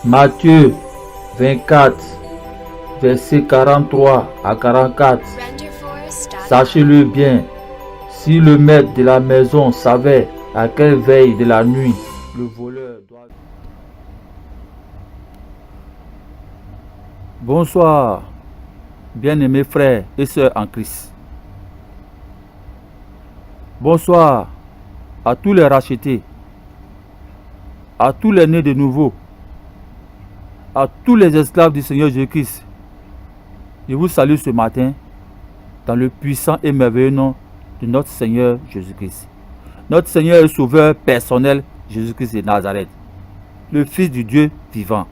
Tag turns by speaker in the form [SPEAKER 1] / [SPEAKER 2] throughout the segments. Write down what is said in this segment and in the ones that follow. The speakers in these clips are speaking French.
[SPEAKER 1] Matthieu 24, versets 43 à 44. Sachez-le bien, si le maître de la maison savait à quelle veille de la nuit le voleur doit... Bonsoir, bien-aimés frères et sœurs en Christ. Bonsoir à tous les rachetés, à tous les nés de nouveau, à tous les esclaves du Seigneur Jésus-Christ. Je vous salue ce matin dans le puissant et merveilleux nom de notre Seigneur Jésus-Christ. Notre Seigneur et Sauveur personnel, Jésus-Christ de Nazareth, le Fils du Dieu vivant,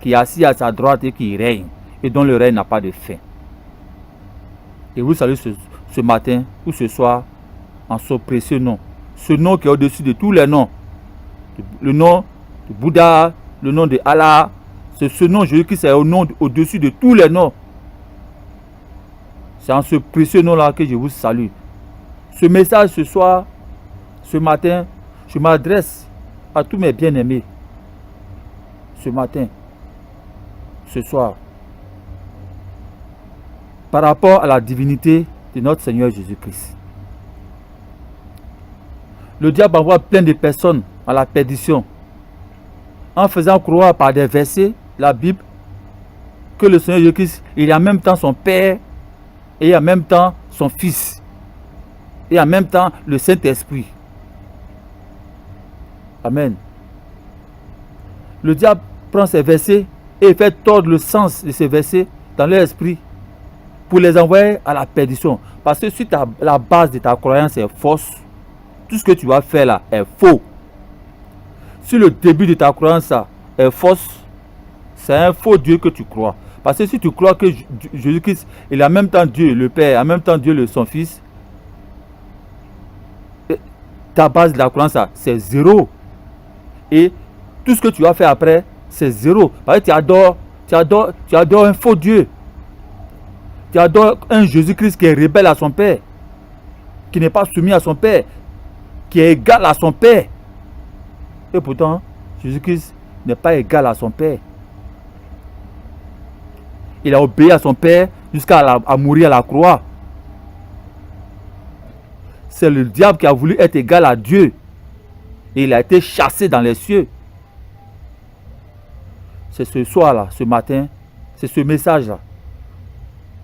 [SPEAKER 1] qui est assis à sa droite et qui règne, et dont le règne n'a pas de fin. Et vous salue ce matin ou ce soir en son précieux nom. Ce nom qui est au-dessus de tous les noms. Le nom de Bouddha, le nom de Allah. C'est ce nom Jésus-Christ est au-dessus de tous les noms. C'est en ce précieux nom-là que je vous salue. Ce message ce soir, ce matin, je m'adresse à tous mes bien-aimés. Ce matin, ce soir, par rapport à la divinité de notre Seigneur Jésus-Christ. Le diable envoie plein de personnes à la perdition en faisant croire par des versets, la Bible, que le Seigneur Jésus-Christ, il est en même temps son Père et en même temps son Fils et en même temps le Saint-Esprit. Amen. Le diable prend ces versets et fait tordre le sens de ces versets dans leur esprit pour les envoyer à la perdition. Parce que si la base de ta croyance est fausse, tout ce que tu vas faire là est faux. Si le début de ta croyance là est fausse, c'est un faux Dieu que tu crois. Parce que si tu crois que Jésus-Christ, il est en même temps Dieu le Père, en même temps Dieu son Fils, ta base de la croyance là, c'est zéro. Et tout ce que tu vas faire après, c'est zéro. Parce que tu adores un faux Dieu. Tu adores un Jésus-Christ qui est rebelle à son Père, qui n'est pas soumis à son Père, qui est égal à son Père. Et pourtant, Jésus-Christ n'est pas égal à son Père. Il a obéi à son Père jusqu'à mourir à la croix. C'est le diable qui a voulu être égal à Dieu. Et il a été chassé dans les cieux. C'est ce soir-là, ce matin, c'est ce message-là.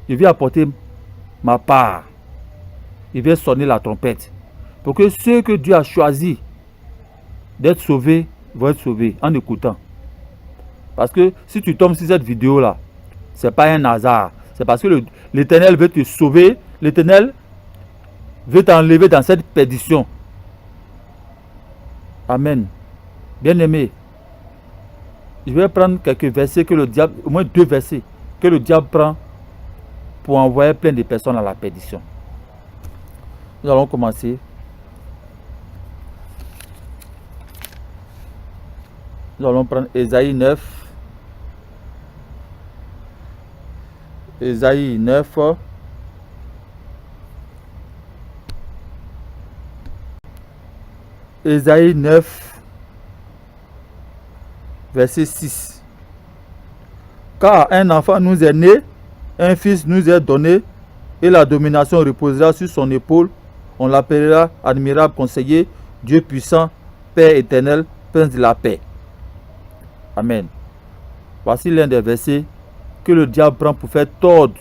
[SPEAKER 1] Je viens apporter ma part. Je viens sonner la trompette. Pour que ceux que Dieu a choisis d'être sauvés vont être sauvés en écoutant. Parce que si tu tombes sur cette vidéo-là, ce n'est pas un hasard. C'est parce que l'Éternel veut te sauver. L'Éternel veut t'enlever dans cette perdition. Amen. Bien-aimé, je vais prendre quelques versets que le diable, au moins 2 versets, que le diable prend pour envoyer plein de personnes à la perdition. Nous allons commencer. Nous allons prendre Ésaïe 9. Ésaïe 9. Ésaïe 9, verset 6. Car un enfant nous est né, un fils nous est donné, et la domination reposera sur son épaule. On l'appellera admirable conseiller, Dieu puissant, Père éternel, Prince de la paix. Amen. Voici l'un des versets que le diable prend pour faire tordre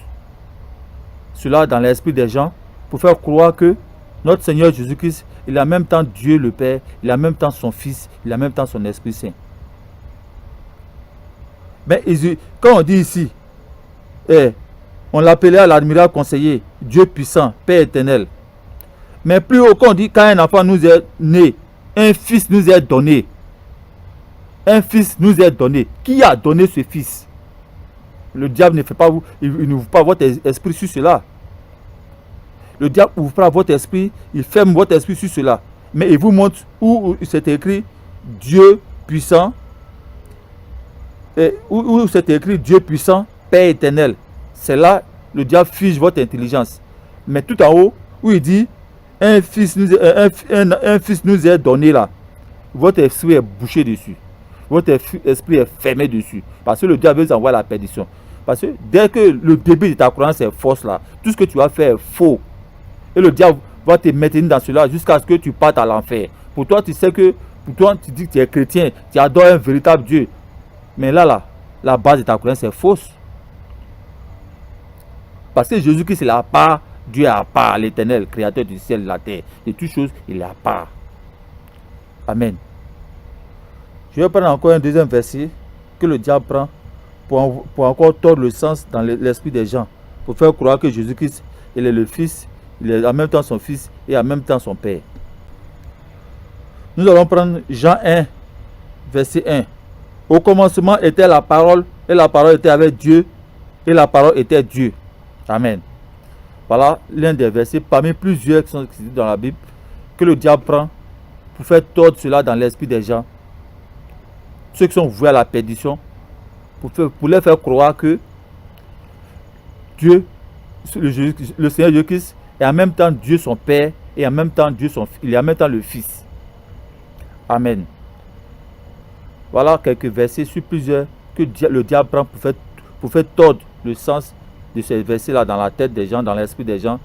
[SPEAKER 1] cela dans l'esprit des gens, pour faire croire que notre Seigneur Jésus-Christ, il a en même temps Dieu le Père, il a en même temps son Fils, il a en même temps son Esprit Saint. Mais quand on dit ici, on l'appelait l'admirable conseiller, Dieu puissant, Père éternel. Mais plus haut, quand on dit quand un enfant nous est né, un fils nous est donné. Un fils nous est donné. Qui a donné ce fils? Le diable ne fait pas il n'ouvre pas votre esprit sur cela. Le diable ouvre pas votre esprit, il ferme votre esprit sur cela. Mais il vous montre où c'est écrit Dieu puissant, où c'est écrit Dieu puissant, Père éternel. C'est là le diable fige votre intelligence. Mais tout en haut, où il dit un fils nous est donné là, votre esprit est bouché dessus. votre esprit est fermé dessus. Parce que le diable veut vous envoyer à la perdition. Parce que dès que le début de ta croyance est fausse là, tout ce que tu vas faire est faux. Et le diable va te maintenir dans cela jusqu'à ce que tu partes à l'enfer. Pour toi, tu sais que, pour toi, tu dis que tu es chrétien, tu adores un véritable Dieu. Mais là, la base de ta croyance est fausse. Parce que Jésus-Christ, il est à part, Dieu est à part, l'Éternel, créateur du ciel et de la terre. De toutes choses, il est à part. Amen. Je vais prendre encore un deuxième verset que le diable prend pour encore tordre le sens dans l'esprit des gens. Pour faire croire que Jésus-Christ, il est le Fils, il est en même temps son Fils et en même temps son Père. Nous allons prendre Jean 1, verset 1. Au commencement était la parole, et la parole était avec Dieu, et la parole était Dieu. Amen. Voilà l'un des versets parmi plusieurs qui sont écrits dans la Bible que le diable prend pour faire tordre cela dans l'esprit des gens. Ceux qui sont voués à la perdition, pour leur faire croire que Dieu, le Seigneur Jésus-Christ, est en même temps Dieu son Père et en même temps il est en même temps le Fils. Amen. Voilà quelques versets sur plusieurs que le diable prend pour faire tordre le sens de ces versets-là dans la tête des gens, dans l'esprit des gens,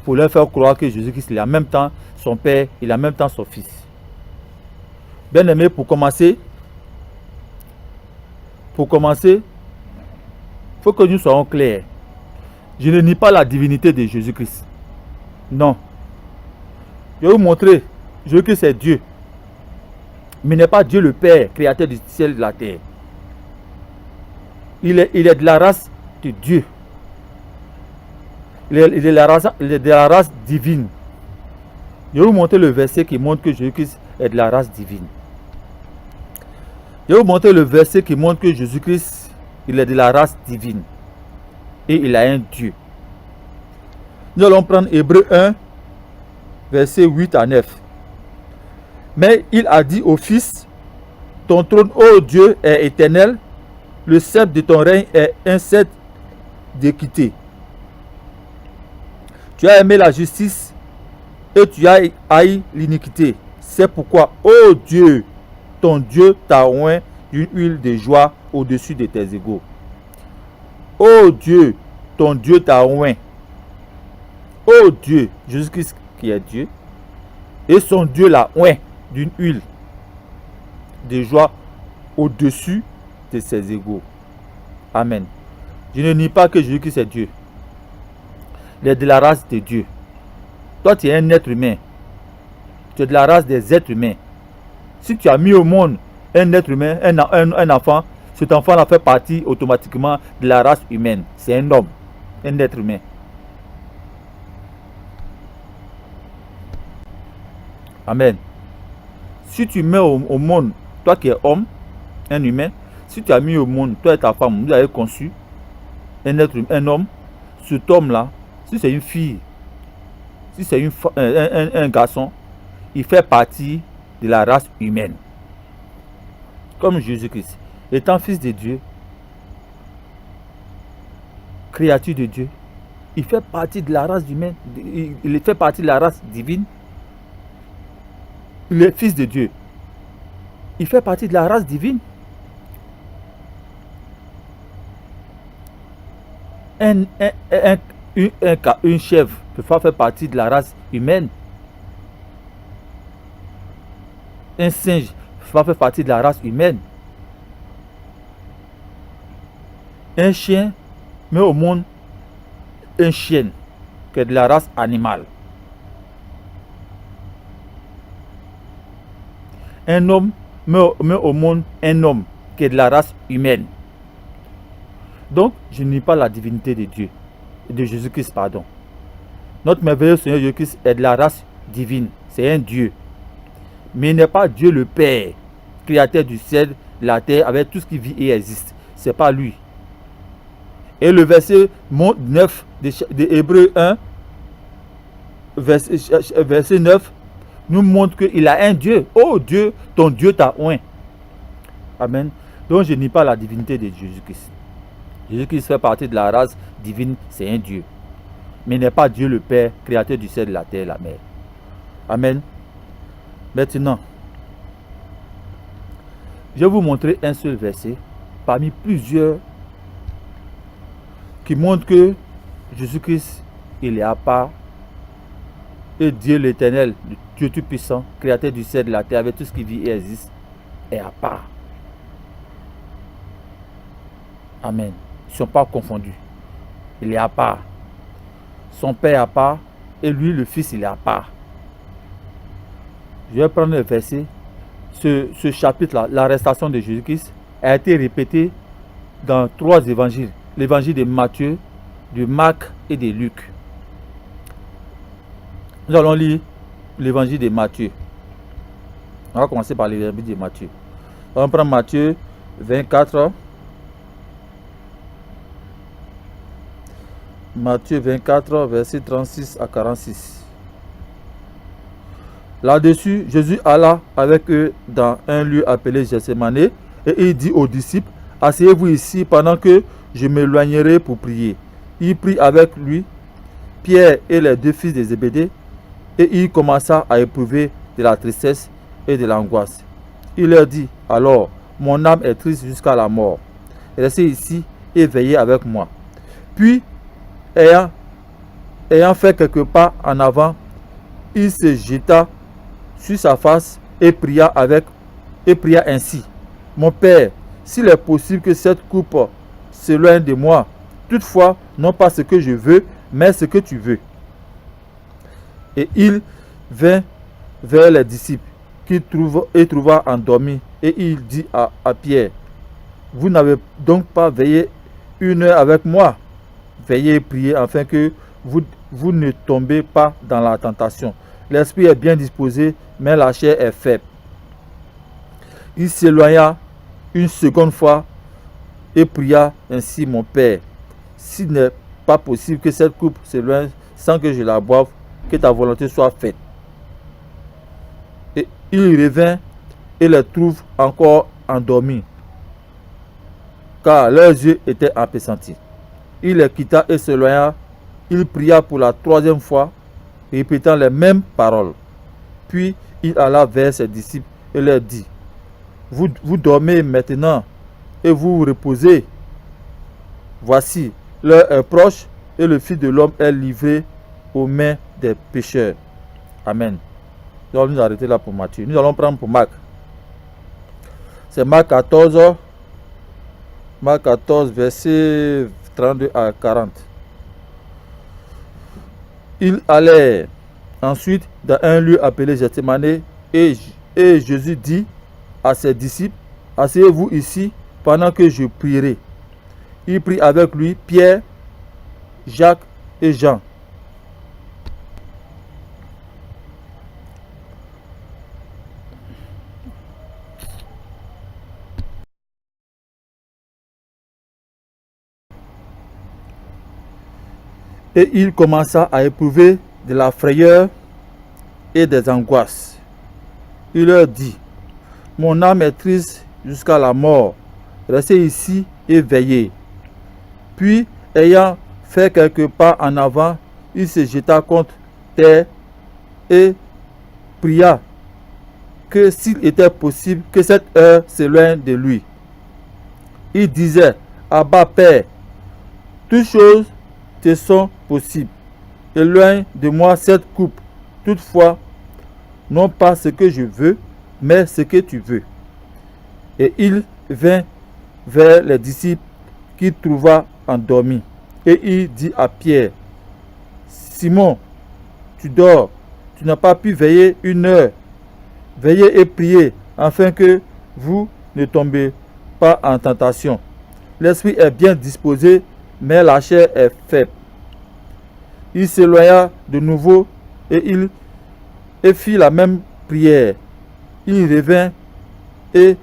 [SPEAKER 1] pour leur faire croire que Jésus-Christ est en même temps son Père, il est en même temps son Fils. Bien aimé, pour commencer, il faut que nous soyons clairs. Je ne nie pas la divinité de Jésus-Christ. Non. Je vais vous montrer, Jésus-Christ est Dieu. Mais il n'est pas Dieu le Père, créateur du ciel et de la terre. Il est de la race de Dieu. Il est de la race divine. Je vais vous montrer le verset qui montre que Jésus-Christ est de la race divine. Je vais vous montrer le verset qui montre que Jésus-Christ, il est de la race divine. Et il a un Dieu. Nous allons prendre Hébreux 1, verset 8 à 9. Mais il a dit au Fils, ton trône, ô Dieu, est éternel, le sceptre de ton règne est un sceptre d'équité. Tu as aimé la justice et tu as haï l'iniquité. C'est pourquoi, ô Dieu, ton Dieu t'a oint d'une huile de joie au-dessus de tes égaux. Ô Dieu, ton Dieu t'a oint. Ô Dieu, Jésus-Christ qui est Dieu, et son Dieu l'a oint d'une huile de joie au-dessus de ses égaux. Amen. Je ne nie pas que Jésus-Christ est Dieu. Il est de la race de Dieu. Toi, tu es un être humain. Tu es de la race des êtres humains. Si tu as mis au monde un être humain, un enfant, cet enfant-là fait partie automatiquement de la race humaine. C'est un homme, un être humain. Amen. Si tu mets au monde, toi qui es homme, un humain, si tu as mis au monde, toi et ta femme, vous avez conçu un homme, cet homme-là, si c'est une fille, si c'est un garçon, il fait partie de la race humaine. Comme Jésus-Christ, étant fils de Dieu, créature de Dieu, il fait partie de la race humaine, il fait partie de la race divine. Il est fils de Dieu. Il fait partie de la race divine. Une chèvre peut pas faire partie de la race humaine. Un singe ne peut pas faire partie de la race humaine. Un chien met au monde un chien qui est de la race animale. Un homme met au monde un homme qui est de la race humaine. Donc, je ne nie pas la divinité de Dieu, de Jésus-Christ, pardon. Notre merveilleux Seigneur Jésus-Christ est de la race divine, c'est un Dieu. Mais il n'est pas Dieu le Père, créateur du ciel, de la terre, avec tout ce qui vit et existe. Ce n'est pas lui. Et le verset 9 de Hébreux 1, verset 9, nous montre qu'il a un Dieu. Oh Dieu, ton Dieu t'a oint. Amen. Donc je nie pas la divinité de Jésus-Christ. Jésus-Christ fait partie de la race divine, c'est un Dieu. Mais il n'est pas Dieu le Père, créateur du ciel, de la terre et de la mer. Amen. Maintenant, Je vais vous montrer un seul verset parmi plusieurs qui montre que Jésus-Christ, il est à part. Et Dieu l'Éternel, Dieu Tout-Puissant, créateur du ciel et de la terre, avec tout ce qui vit et existe, est à part. Amen. Ils ne sont pas confondus. Il est à part. Son Père est à part. Et lui, le Fils, il est à part. Je vais prendre le verset. Ce chapitre-là, l'arrestation de Jésus-Christ, a été répété dans 3 évangiles. L'évangile de Matthieu, de Marc et de Luc. Nous allons lire l'évangile de Matthieu. On va commencer par l'évangile de Matthieu. On prend Matthieu 24. Matthieu 24, versets 36 à 46. Là-dessus, Jésus alla avec eux dans un lieu appelé Gethsémane et il dit aux disciples, « Asseyez-vous ici pendant que je m'éloignerai pour prier. » Il prit avec lui Pierre et les 2 fils de Zébédée et il commença à éprouver de la tristesse et de l'angoisse. Il leur dit, « Alors, mon âme est triste jusqu'à la mort. Restez ici et veillez avec moi. » Puis, ayant fait quelques pas en avant, il se jeta sur sa face et pria ainsi, « Mon Père, s'il est possible que cette coupe s'éloigne de moi, toutefois, non pas ce que je veux, mais ce que tu veux. » Et il vint vers les disciples qu'il trouva endormis, et il dit à Pierre, « Vous n'avez donc pas veillé 1 heure avec moi? Veillez et priez afin que vous ne tombez pas dans la tentation. L'esprit est bien disposé, mais la chair est faible. » Il s'éloigna une seconde fois et pria ainsi, « Mon Père, s'il n'est pas possible que cette coupe s'éloigne sans que je la boive, que ta volonté soit faite. » Et il revint et les trouve encore endormis, car leurs yeux étaient appesantis. Il les quitta et s'éloigna. Il pria pour la 3e fois, répétant les mêmes paroles. Puis il alla vers ses disciples et leur dit, « Vous dormez maintenant et vous vous reposez. Voici, l'heure est proche et le Fils de l'homme est livré aux mains des pécheurs. » Amen. Nous allons nous arrêter là pour Matthieu. Nous allons prendre pour Marc. C'est Marc 14, verset 32 à 40. Il allait ensuite dans un lieu appelé Gethsémane et Jésus dit à ses disciples, « Asseyez-vous ici pendant que je prierai. » Il prit avec lui Pierre, Jacques et Jean. Et il commença à éprouver de la frayeur et des angoisses. Il leur dit, « Mon âme est triste jusqu'à la mort. Restez ici et veillez. » Puis, ayant fait quelques pas en avant, il se jeta contre terre et pria que s'il était possible que cette heure s'éloigne de lui. Il disait, « Abba, Père, toutes choses te sont possibles. Éloigne de moi cette coupe. Toutefois, non pas ce que je veux, mais ce que tu veux. » Et il vint vers les disciples qu'il trouva endormis. Et il dit à Pierre, « Simon, tu dors, tu n'as pas pu veiller 1 heure. Veillez et priez, afin que vous ne tombez pas en tentation. L'esprit est bien disposé, mais la chair est faible. » Il s'éloigna de nouveau et fit la même prière. Il revint et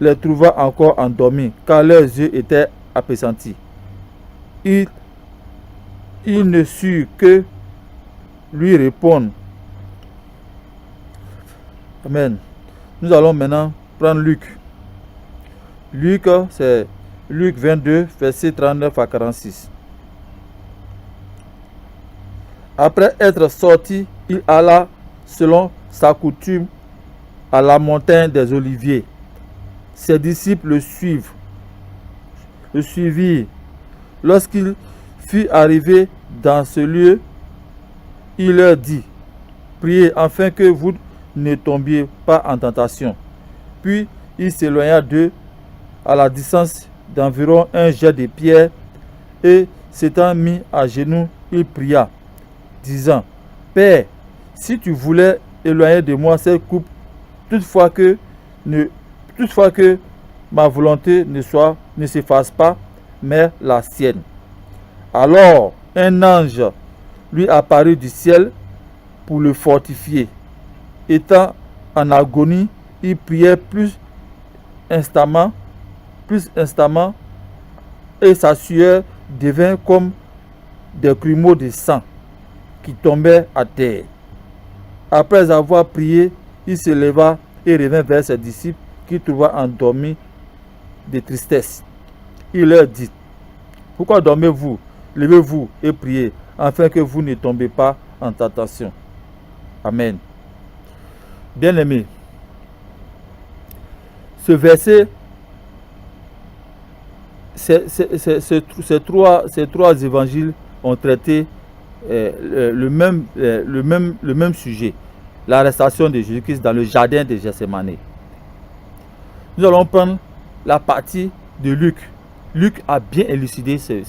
[SPEAKER 1] les trouva encore endormis, car leurs yeux étaient appesantis. Il ne sut que lui répondre. Amen. Nous allons maintenant prendre Luc. Luc, c'est Luc 22, versets 39 à 46. Après être sorti, il alla, selon sa coutume, à la montagne des Oliviers. Ses disciples le suivirent. Lorsqu'il fut arrivé dans ce lieu, il leur dit: priez afin que vous ne tombiez pas en tentation. Puis il s'éloigna d'eux à la distance d'environ un jet de pierre, et s'étant mis à genoux, il pria, disant: Père, si tu voulais éloigner de moi cette coupe, toutefois que ma volonté ne s'efface pas, mais la sienne. Alors un ange lui apparut du ciel pour le fortifier. Étant en agonie, il priait plus instamment, et sa sueur devint comme des grumeaux de sang qui tombaient à terre. Après avoir prié, il se leva et revint vers ses disciples qu'il trouva endormis de tristesse. Il leur dit: pourquoi dormez-vous? Levez-vous et priez, afin que vous ne tombez pas en tentation. Amen. Bien-aimés, ce verset, ces trois évangiles ont traité le même sujet, l'arrestation de Jésus-Christ dans le jardin de Gethsémani. Nous allons prendre la partie de Luc. Luc a bien élucidé ce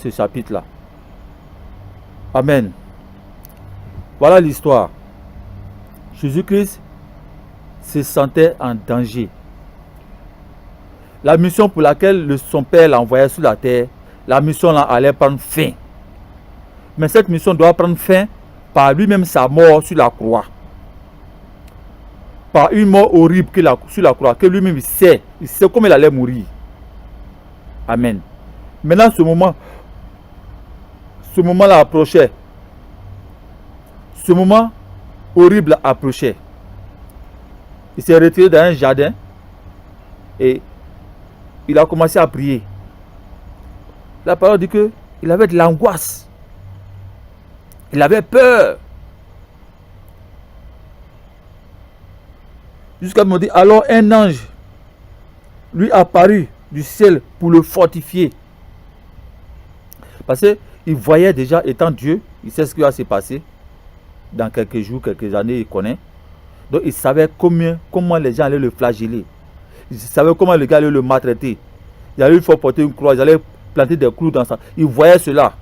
[SPEAKER 1] chapitre-là. Amen. Voilà l'histoire. Jésus-Christ se sentait en danger. La mission pour laquelle son Père l'a envoyé sur la terre, la mission là allait prendre fin. Mais cette mission doit prendre fin par lui-même, sa mort sur la croix. Par une mort horrible sur la croix, que lui-même il sait comment il allait mourir. Amen. Maintenant, ce moment-là approchait. Ce moment horrible approchait. Il s'est retiré dans un jardin et il a commencé à prier. La parole dit qu'il avait de l'angoisse. Il avait peur. Jusqu'à me dire, alors un ange lui apparut du ciel pour le fortifier. Parce qu'il voyait déjà, étant Dieu, il sait ce qui va se passer. Dans quelques jours, quelques années, il connaît. Donc il savait comment les gens allaient le flageller. Il savait comment les gars allaient le maltraiter. Il allait lui faire porter une croix, ils allaient planter des clous dans ça. Il voyait cela.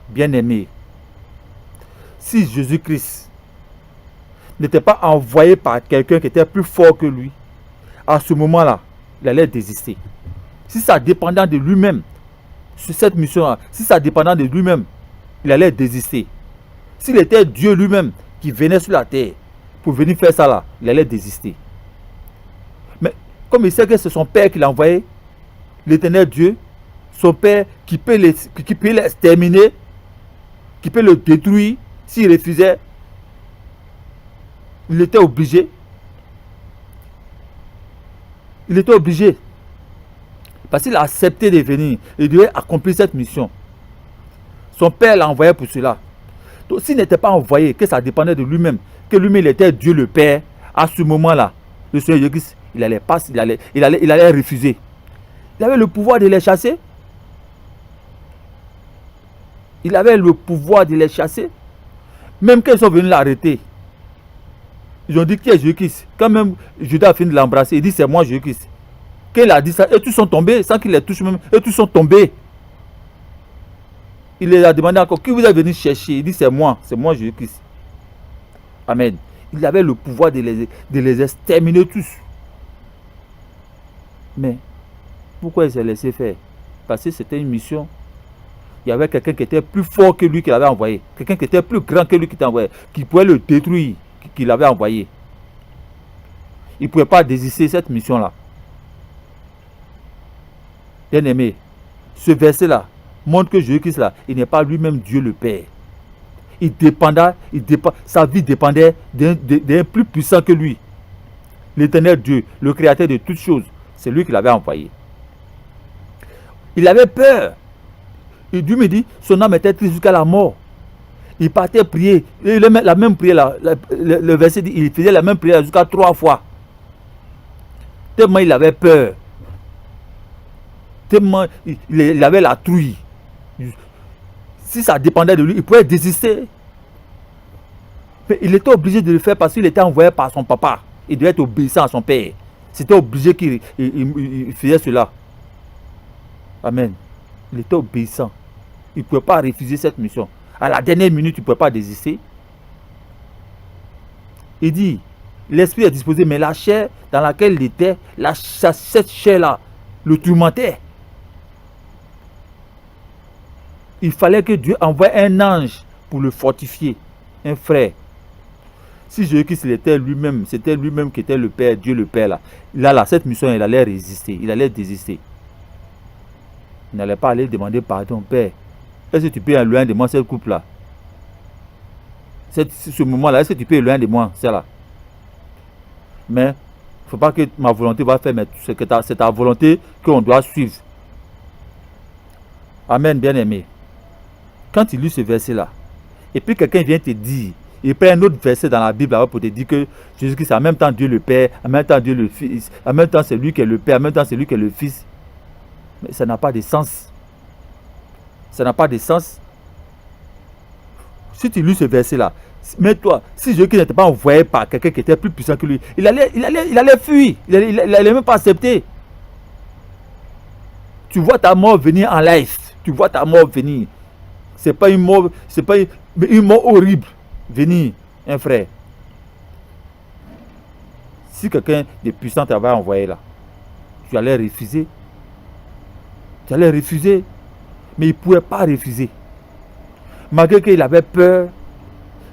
[SPEAKER 1] Bien-aimé, si Jésus-Christ n'était pas envoyé par quelqu'un qui était plus fort que lui, à ce moment-là, il allait désister. Si ça dépendait de lui-même, sur cette mission-là, si ça dépendait de lui-même, il allait désister. S'il était Dieu lui-même qui venait sur la terre pour venir faire ça là, il allait désister. Mais comme il sait que c'est son Père qui l'a envoyé, l'éternel Dieu, son Père qui peut l'exterminer, qui peut le détruire s'il refusait, il était obligé. Il était obligé. Parce qu'il a accepté de venir. Il devait accomplir cette mission. Son Père l'a envoyé pour cela. Donc s'il n'était pas envoyé, que ça dépendait de lui-même, que lui-même il était Dieu le Père, à ce moment-là, le Seigneur Jésus-Christ, il allait refuser. Il avait le pouvoir de les chasser. Il avait le pouvoir de les chasser. Même quand ils sont venus l'arrêter, ils ont dit qui est Jésus-Christ. Quand même Judas a fini de l'embrasser, il dit c'est moi Jésus-Christ. Quand il a dit ça, et tous sont tombés, sans qu'il les touche même, et tous sont tombés. Il les a demandé encore, qui vous êtes venu chercher? Il dit c'est moi Jésus-Christ. Amen. Il avait le pouvoir de les exterminer tous. Mais pourquoi il s'est laissé faire? Parce que c'était une mission. Il y avait quelqu'un qui était plus fort que lui qui l'avait envoyé. Quelqu'un qui était plus grand que lui qui l'avait envoyé. Qui pouvait le détruire, qui l'avait envoyé. Il ne pouvait pas désister de cette mission-là. Bien aimé, ce verset-là montre que Jésus-Christ là, il n'est pas lui-même Dieu le Père. Sa vie dépendait d'un plus puissant que lui. L'éternel Dieu, le créateur de toutes choses, c'est lui qui l'avait envoyé. Il avait peur. Et Dieu me dit, son âme était triste jusqu'à la mort. Il partait prier. La même prière là, le verset dit, il faisait la même prière jusqu'à 3 fois. Tellement il avait peur. Tellement il avait la trouille. Si ça dépendait de lui, il pouvait désister. Mais il était obligé de le faire parce qu'il était envoyé par son papa. Il devait être obéissant à son père. C'était obligé qu'il faisait cela. Amen. Il était obéissant. Il ne pouvait pas refuser cette mission. À la dernière minute, il ne pouvait pas désister. Il dit, l'esprit est disposé, mais la chair dans laquelle il était, cette chair-là, le tourmentait. Il fallait que Dieu envoie un ange pour le fortifier, un frère. Si Jésus-Christ était lui-même, c'était lui-même qui était le Père, Dieu le Père là. Là, cette mission, il allait résister, il allait désister. Il n'allait pas aller demander pardon, Père. Est-ce que tu peux éloigner de moi cette coupe-là? Ce moment-là, est-ce que tu peux éloigner de moi, c'est là? Mais il ne faut pas que ma volonté va faire, mais c'est ta volonté qu'on doit suivre. Amen, bien-aimé. Quand il lit ce verset-là, et puis quelqu'un vient te dire, il prend un autre verset dans la Bible pour te dire que Jésus-Christ, c'est en même temps Dieu le Père, en même temps Dieu le Fils, en même temps c'est lui qui est le Père, en même temps c'est lui qui est le Fils. Mais ça n'a pas de sens. Ça n'a pas de sens. Si tu lis ce verset-là, mais toi, si Jésus-Christ n'était pas envoyé par quelqu'un qui était plus puissant que lui, il allait fuir. Il n'allait même pas accepter. Tu vois ta mort venir en live. Tu vois ta mort venir. C'est pas une mort, une mort horrible venir, un frère. Si quelqu'un de puissant t'avait envoyé là, tu allais refuser. Tu allais refuser. Mais il ne pouvait pas refuser. Malgré qu'il avait peur,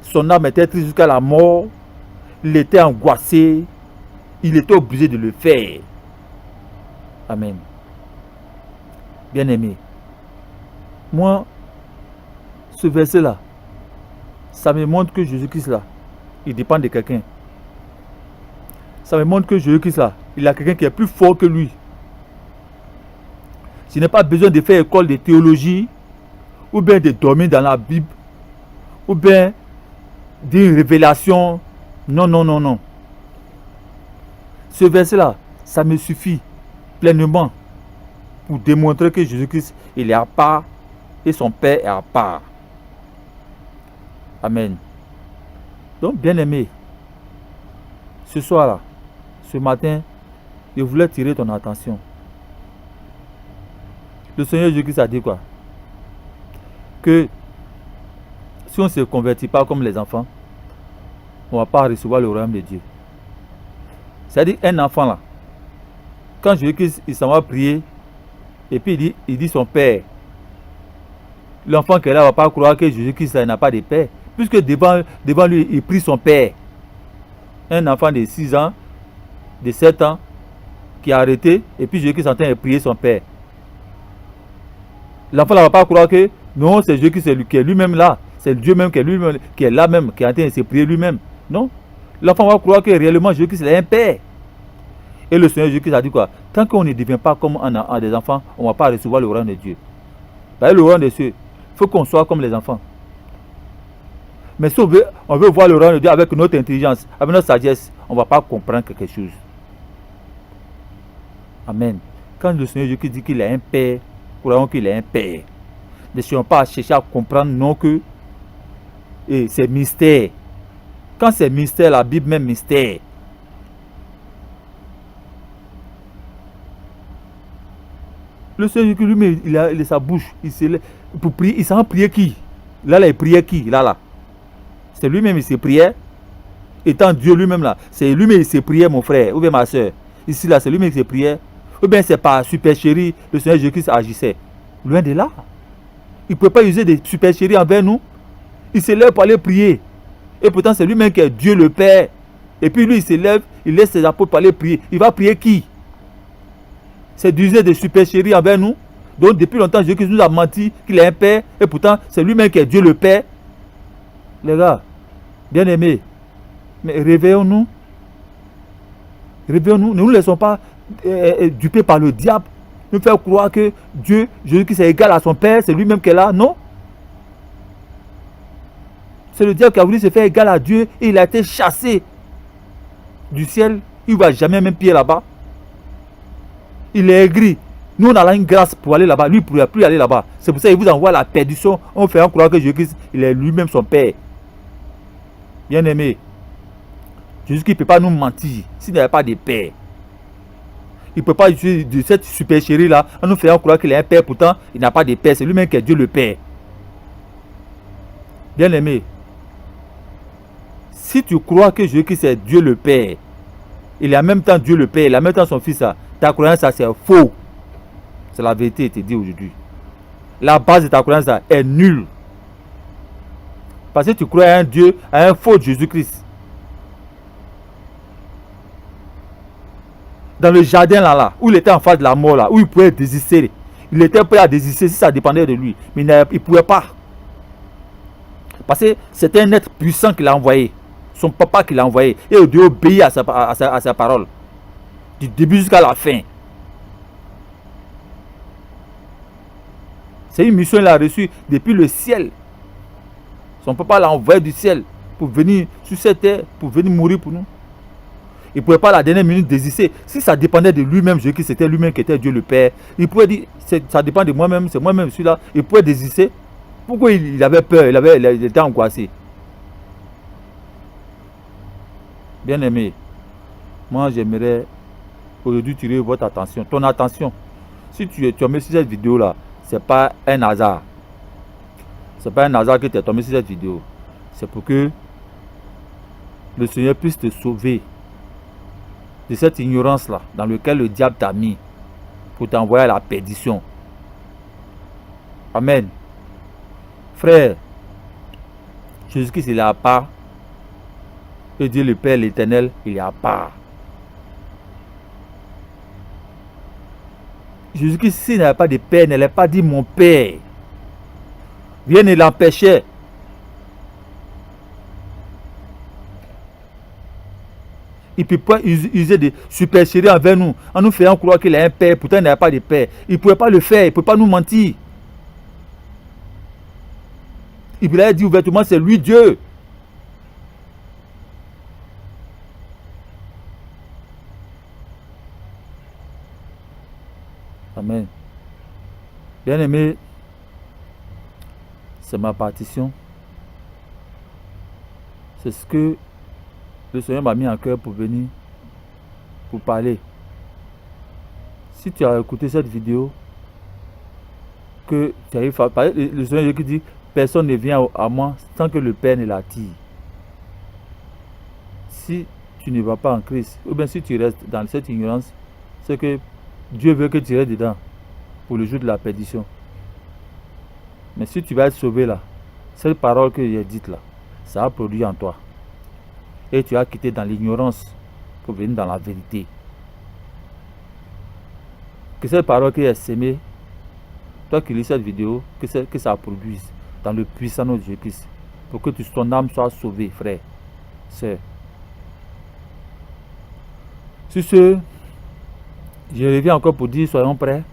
[SPEAKER 1] son âme était triste jusqu'à la mort, il était angoissé, il était obligé de le faire. Amen. Bien-aimé, moi, ce verset-là, ça me montre que Jésus-Christ là, il dépend de quelqu'un. Ça me montre que Jésus-Christ là, il a quelqu'un qui est plus fort que lui. Je n'ai pas besoin de faire école de théologie, ou bien de dormir dans la Bible, ou bien d'une révélation. Non, non, non, non. Ce verset-là, ça me suffit pleinement pour démontrer que Jésus-Christ, il est à part et son Père est à part. Amen. Donc, bien-aimé, ce soir-là, ce matin, je voulais tirer ton attention. Le Seigneur Jésus-Christ a dit quoi? Que si on ne se convertit pas comme les enfants, on ne va pas recevoir le royaume de Dieu. C'est-à-dire un enfant là, quand Jésus-Christ il s'en va prier, et puis il dit son père, l'enfant qui est là ne va pas croire que Jésus-Christ n'a pas de père, puisque devant lui, il prie son père. Un enfant de 6 ans, de 7 ans, qui a arrêté, et puis Jésus-Christ est en train de prier son père. L'enfant ne va pas croire que non, c'est Dieu qui est lui-même là. C'est Dieu même qui est là même, qui est en train de se prier lui-même. Non. L'enfant va croire que réellement Jésus-Christ est un père. Et le Seigneur Jésus-Christ a dit quoi? Tant qu'on ne devient pas comme des enfants, on ne va pas recevoir le royaume de Dieu. Le royaume de Dieu, il faut qu'on soit comme les enfants. Mais si on veut voir le royaume de Dieu avec notre intelligence, avec notre sagesse, on ne va pas comprendre quelque chose. Amen. Quand le Seigneur Jésus-Christ dit qu'il est un père, croyons qu'il est un père. Ne cherchons pas à chercher à comprendre non que c'est mystère. Quand c'est mystère, la Bible même mystère. Le Seigneur lui-même, il a sa bouche, il pour prier, il s'en prier qui? Là, il priait qui? Là. C'est lui-même, il se priait. Étant Dieu lui-même là, c'est lui-même, il se priait, mon frère, ou bien ma soeur. Ici là, c'est lui-même qui se priait. Ou bien c'est par supercherie, le Seigneur Jésus-Christ agissait. Loin de là. Il ne peut pas user de supercherie envers nous. Il se lève pour aller prier. Et pourtant, c'est lui-même qui est Dieu le Père. Et puis lui, il se lève, il laisse ses apôtres pour aller prier. Il va prier qui? C'est d'user de supercherie envers nous. Donc, depuis longtemps, Jésus nous a menti qu'il est un Père. Et pourtant, c'est lui-même qui est Dieu le Père. Les gars, bien aimés, mais réveillons-nous. Réveillons-nous. Ne nous laissons pas duper par le diable. Nous faire croire que Dieu, Jésus-Christ est égal à son Père, c'est lui-même qui est là. Non. C'est le diable qui a voulu se faire égal à Dieu et il a été chassé du ciel. Il ne va jamais même pied là-bas. Il est aigri. Nous, on a une grâce pour aller là-bas. Lui, il ne pourrait plus aller là-bas. C'est pour ça qu'il vous envoie la perdition. On fait croire que Jésus-Christ, il est lui-même son Père. Bien-aimé, Jésus-Christ ne peut pas nous mentir s'il n'y avait pas de Père. Il ne peut pas utiliser de cette supercherie-là en nous faisant croire qu'il est un Père. Pourtant, il n'a pas de Père. C'est lui-même qui est Dieu le Père. Bien-aimé, si tu crois que Jésus-Christ est Dieu le Père, il est en même temps Dieu le Père, il est en même temps son Fils, ta croyance, ça c'est faux. C'est la vérité, je te dis aujourd'hui. La base de ta croyance est nulle. Parce que tu crois à un Dieu, à un faux Jésus-Christ. Dans le jardin là, où il était en face de la mort, là, où il pouvait désister. Il était prêt à désister si ça dépendait de lui. Mais il ne pouvait pas. Parce que c'était un être puissant qui l'a envoyé. Son papa qui l'a envoyé. Et il doit obéir à sa parole. Du début jusqu'à la fin. C'est une mission qu'il a reçue depuis le ciel. Son papa l'a envoyé du ciel pour venir sur cette terre, pour venir mourir pour nous. Il ne pouvait pas à la dernière minute désister. Si ça dépendait de lui-même, que c'était lui-même qui était Dieu le Père, il pouvait dire, ça dépend de moi-même, c'est moi-même celui-là. Il pouvait désister. Pourquoi il avait peur, il était angoissé? Bien aimé, moi j'aimerais aujourd'hui tirer votre attention, ton attention. Si tu es tombé sur cette vidéo-là, ce n'est pas un hasard. Ce n'est pas un hasard que tu es tombé sur cette vidéo. C'est pour que le Seigneur puisse te sauver de cette ignorance-là dans laquelle le diable t'a mis pour t'envoyer à la perdition. Amen. Frère, Jésus-Christ, il est à part. Et Dieu le Père, l'Éternel, il est à part. Jésus-Christ, s'il n'avait pas de Père, n'allait pas dire mon Père. Rien ne l'empêchait. Il ne peut pas user de supercherie envers nous, en nous faisant croire qu'il a un Père, pourtant il n'avait pas de Père. Il ne pouvait pas le faire, il ne peut pas nous mentir. Il voulait dire ouvertement, c'est lui Dieu. Amen. Bien-aimé, c'est ma partition. C'est ce que le Seigneur m'a mis en cœur pour venir, pour parler. Si tu as écouté cette vidéo, que tu arrives à parler, le Seigneur qui dit, personne ne vient à moi sans que le Père ne l'attire. Si tu ne vas pas en Christ, ou bien si tu restes dans cette ignorance, c'est que Dieu veut que tu restes dedans pour le jour de la perdition. Mais si tu vas être sauvé là, cette parole que j'ai dite là, ça a produit en toi. Et tu as quitté dans l'ignorance pour venir dans la vérité. Que cette parole qui est sémée, toi qui lis cette vidéo, que ça produise dans le puissant nom de Jésus-Christ. Pour que ton âme soit sauvée, frère, sœur. Sur ce, je reviens encore pour dire, soyons prêts.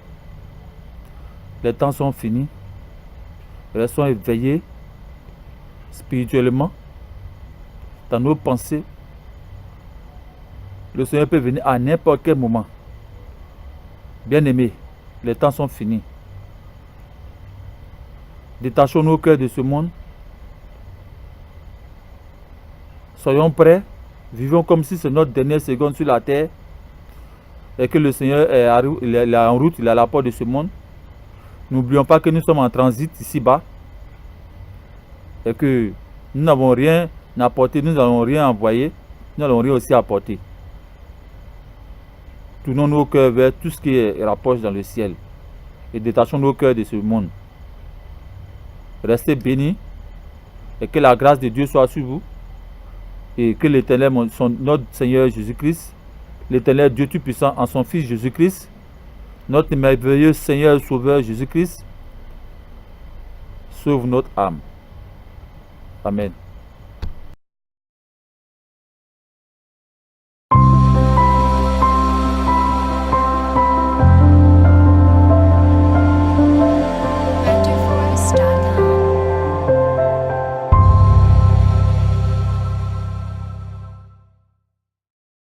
[SPEAKER 1] Les temps sont finis. Restons éveillés spirituellement dans nos pensées. Le Seigneur peut venir à n'importe quel moment. Bien-aimés, les temps sont finis. Détachons nos cœurs de ce monde. Soyons prêts. Vivons comme si c'est notre dernière seconde sur la terre. Et que le Seigneur est en route, il est à la porte de ce monde. N'oublions pas que nous sommes en transit ici-bas. Et que nous n'avons rien apporté, nous n'avons rien envoyé, nous n'avons rien aussi apporté. Tournons nos cœurs vers tout ce qui rapproche dans le ciel. Et détachons nos cœurs de ce monde. Restez bénis. Et que la grâce de Dieu soit sur vous. Et que l'Éternel, notre Seigneur Jésus-Christ, l'Éternel Dieu Tout-Puissant en son Fils Jésus-Christ, notre merveilleux Seigneur Sauveur Jésus-Christ, sauve notre âme. Amen.